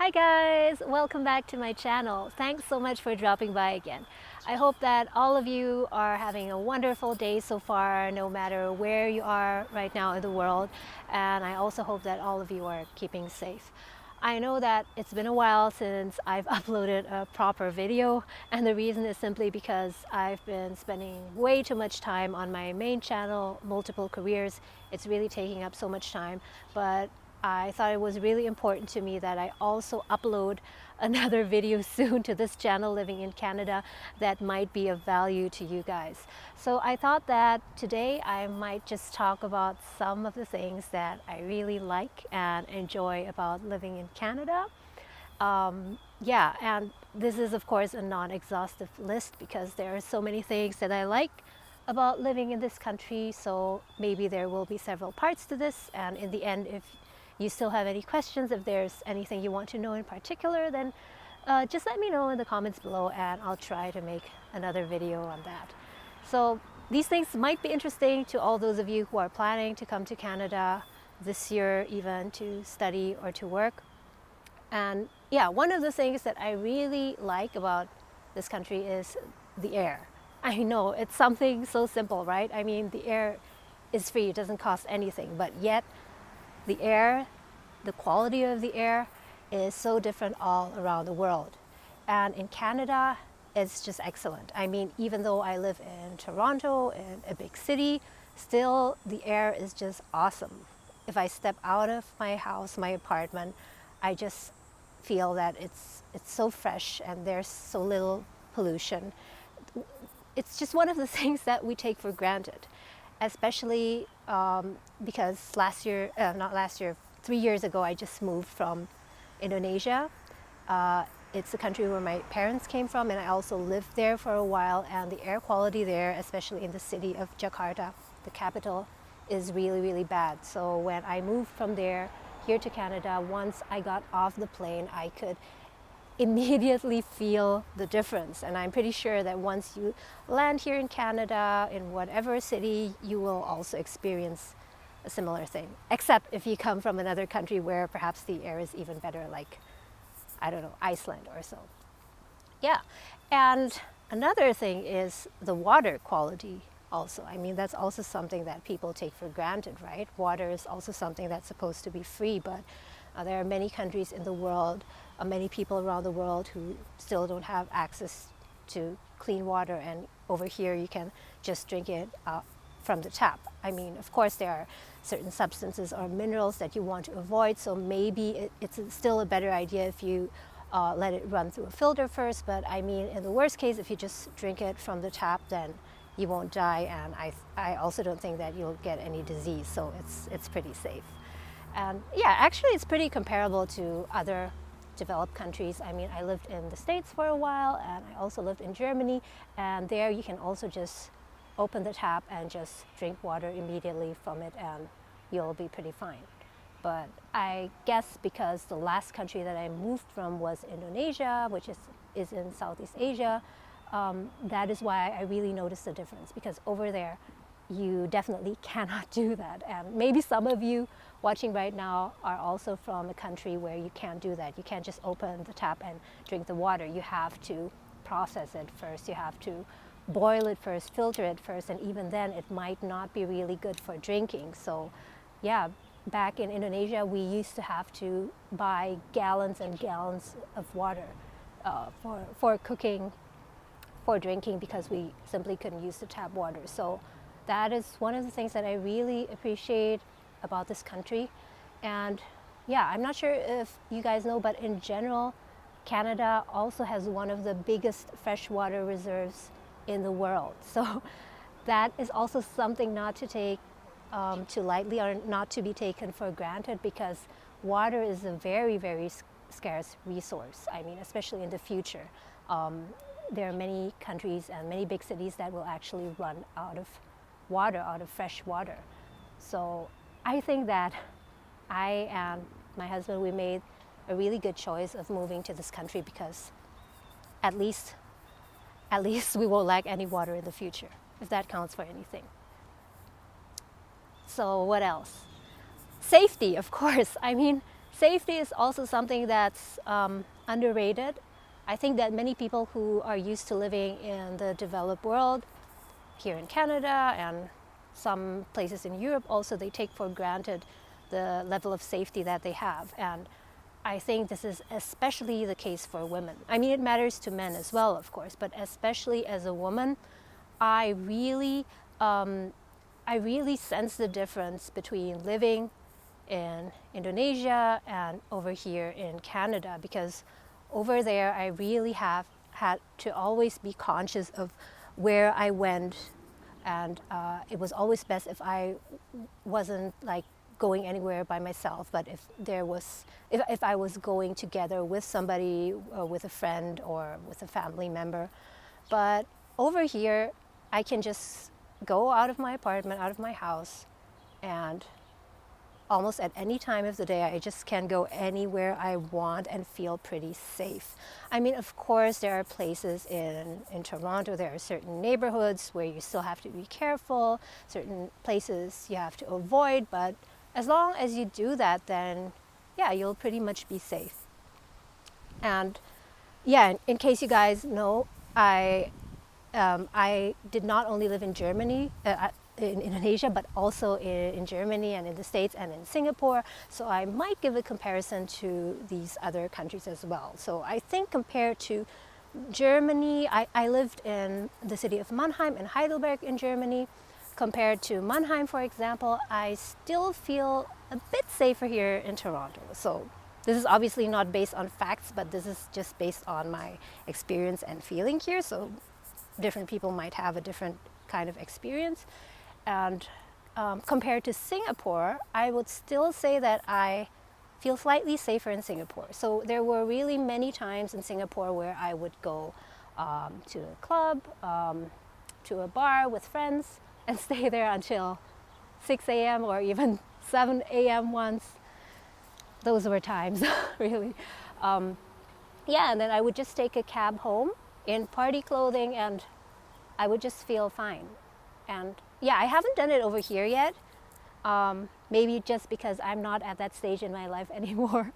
Hi guys, welcome back to my channel. Thanks so much for dropping by again. I hope that all of you are having a wonderful day so far, no matter where you are right now in the world. And I also hope that all of you are keeping safe. I know that it's been a while since I've uploaded a proper video, and the reason is simply because I've been spending way too much time on my main channel, multiple careers. It's really taking up so much time, but I thought it was really important to me that I also upload another video soon to this channel, Living in Canada, that might be of value to you guys. So I thought that today I might just talk about some of the things that I really like and enjoy about living in Canada. Yeah, and this is of course a non-exhaustive list because there are so many things that I like about living in this country, so maybe there will be several parts to this, and in the end, if you still have any questions, if there's anything you want to know in particular, then just let me know in the comments below and I'll try to make another video on that. So these things might be interesting to all those of you who are planning to come to Canada this year, even to study or to work. And yeah, one of the things that I really like about this country is the air. I know it's something so simple, right? I mean, the air is free, it doesn't cost anything, but yet the air, the quality of the air is so different all around the world. And in Canada, it's just excellent. I mean, even though I live in Toronto, in a big city, still the air is just awesome. If I step out of my house, my apartment, I just feel that it's so fresh and there's so little pollution. It's just one of the things that we take for granted, especially because not last year, 3 years ago, I just moved from Indonesia. It's the country where my parents came from, and I also lived there for a while, and the air quality there, especially in the city of Jakarta, the capital, is really, really bad. So when I moved from there here to Canada, once I got off the plane, I could immediately feel the difference. And I'm pretty sure that once you land here in Canada, in whatever city, you will also experience a similar thing. Except if you come from another country where perhaps the air is even better, like, I don't know, Iceland or so. Yeah, and another thing is the water quality also. I mean, that's also something that people take for granted, right? Water is also something that's supposed to be free, but there are many countries in the world, many people around the world who still don't have access to clean water, and over here you can just drink it from the tap. I mean, of course, there are certain substances or minerals that you want to avoid, so maybe it's still a better idea if you let it run through a filter first, but I mean, in the worst case, if you just drink it from the tap, then you won't die, and I also don't think that you'll get any disease, so it's pretty safe. And yeah, actually it's pretty comparable to other developed countries. I mean, I lived in the States for a while, and I also lived in Germany, and there you can also just open the tap and just drink water immediately from it, and you'll be pretty fine. But I guess because the last country that I moved from was Indonesia, which is in Southeast Asia, that is why I really noticed the difference, because over there you definitely cannot do that. And maybe some of you watching right now are also from a country where you can't do that. You can't just open the tap and drink the water. You have to process it first. You have to boil it first, filter it first, and even then it might not be really good for drinking. So yeah, back in Indonesia, we used to have to buy gallons and gallons of water for cooking, for drinking, because we simply couldn't use the tap water. So that is one of the things that I really appreciate about this country. And yeah, I'm not sure if you guys know, but in general, Canada also has one of the biggest freshwater reserves in the world. So that is also something not to take too lightly, or not to be taken for granted, because water is a very, very scarce resource. I mean, especially in the future. There are many countries and many big cities that will actually run out of water, out of fresh water. So I think that I and my husband, we made a really good choice of moving to this country, because at least we won't lack any water in the future, if that counts for anything. So what else? Safety, of course. I mean, Safety is also something that's underrated. I think that many people who are used to living in the developed world, here in Canada and some places in Europe also, they take for granted the level of safety that they have. And I think this is especially the case for women. I mean, it matters to men as well, of course, but especially as a woman, I really sense the difference between living in Indonesia and over here in Canada, because over there I really have had to always be conscious of where I went, and it was always best if I wasn't like going anywhere by myself, but if I was going together with somebody, with a friend or with a family member. But over here I can just go out of my apartment, out of my house, and almost at any time of the day, I just can go anywhere I want and feel pretty safe. I mean, of course, there are places in Toronto, there are certain neighborhoods where you still have to be careful, certain places you have to avoid, but as long as you do that, then yeah, you'll pretty much be safe. And yeah, in case you guys know, I did not only live in Germany, in Indonesia, but also in Germany and in the States and in Singapore. So I might give a comparison to these other countries as well. So I think compared to Germany, I lived in the city of Mannheim and Heidelberg in Germany. Compared to Mannheim, for example, I still feel a bit safer here in Toronto. So this is obviously not based on facts, but this is just based on my experience and feeling here. So different people might have a different kind of experience. And compared to Singapore, I would still say that I feel slightly safer in Singapore. So there were really many times in Singapore where I would go to a club, to a bar with friends, and stay there until 6 a.m. or even 7 a.m. once. Those were times, really. Yeah, and then I would just take a cab home in party clothing, and I would just feel fine. And yeah, I haven't done it over here yet. Maybe just because I'm not at that stage in my life anymore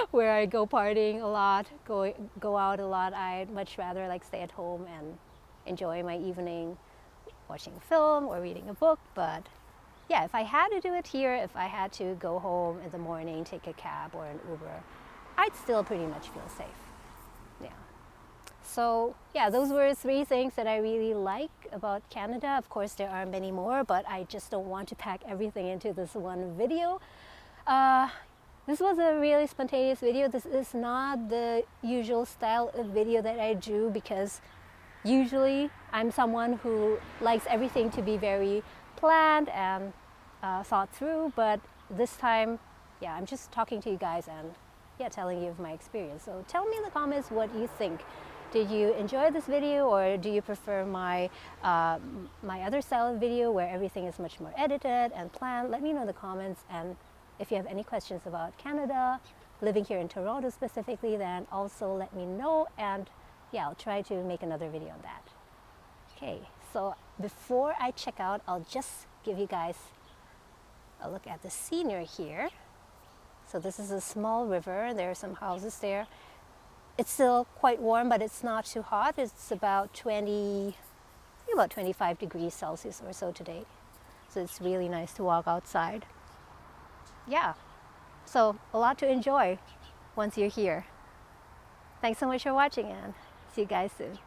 where I go partying a lot, go out a lot. I'd much rather like stay at home and enjoy my evening watching a film or reading a book. But yeah, if I had to do it here, if I had to go home in the morning, take a cab or an Uber, I'd still pretty much feel safe. Yeah. So yeah, those were 3 things that I really like about Canada. Of course, there are many more, but I just don't want to pack everything into this one video. This was a really spontaneous video. This is not the usual style of video that I do, because usually I'm someone who likes everything to be very planned and thought through, but this time, yeah, I'm just talking to you guys and yeah, telling you of my experience. So tell me in the comments what you think. Did you enjoy this video, or do you prefer my other style of video where everything is much more edited and planned? Let me know in the comments, and if you have any questions about Canada, living here in Toronto specifically, then also let me know, and yeah, I'll try to make another video on that. Okay, so before I check out, I'll just give you guys a look at the scenery here. So this is a small river, there are some houses there. It's still quite warm, but it's not too hot. It's about 25 degrees Celsius or so today. So it's really nice to walk outside. Yeah, so a lot to enjoy once you're here. Thanks so much for watching, and see you guys soon.